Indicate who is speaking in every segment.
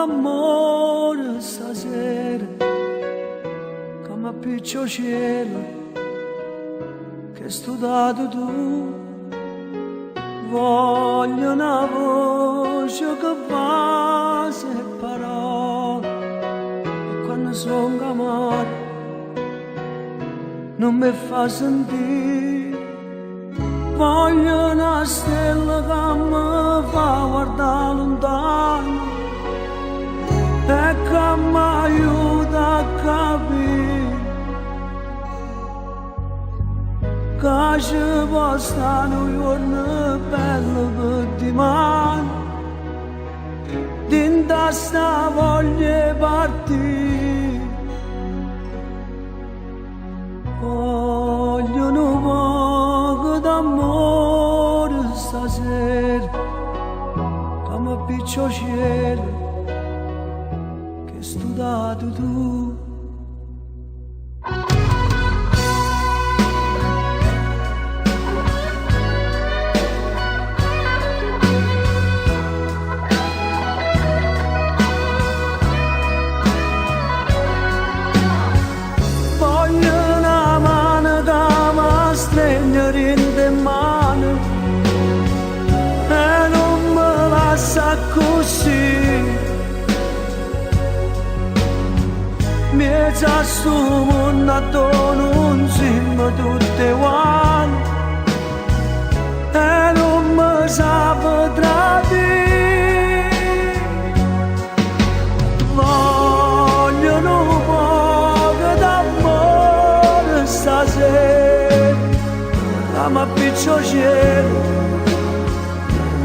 Speaker 1: d'amore stasera, come piccio cielo che studiato tu. Voglio una voce che va separare, e quando sono amare non mi fa sentire. Voglio una stella che mi fa guardare lontano e che mi aiuta a capire che ci può stare un giorno bello per dimani, dinta sta voglia di partire. Voglio un poco d'amore stasera, come piccio cielo che studiato tu. Rinde mano e non me lascia così, mi è già su un attorno insieme tutte uguali e non mi sa tradire. Voglio un po' d'amore stasera, ma piccio cielo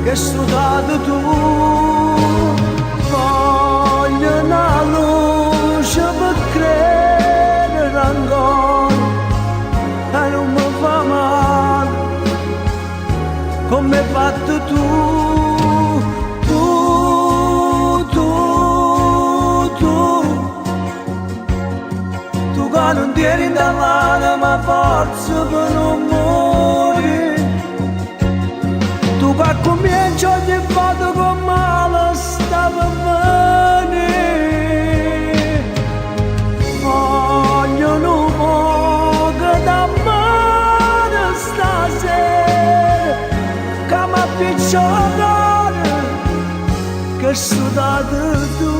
Speaker 1: che studiato tu. Voglio una luce per credere ancora e non mi fa male come hai fatto tu. Tu che non tieni dall'anima forza per non morire, tu che cominci ogni volta con male sta per venire. Voglio un po' d'amore stasera, che mi appiccio cuore che studiato tu.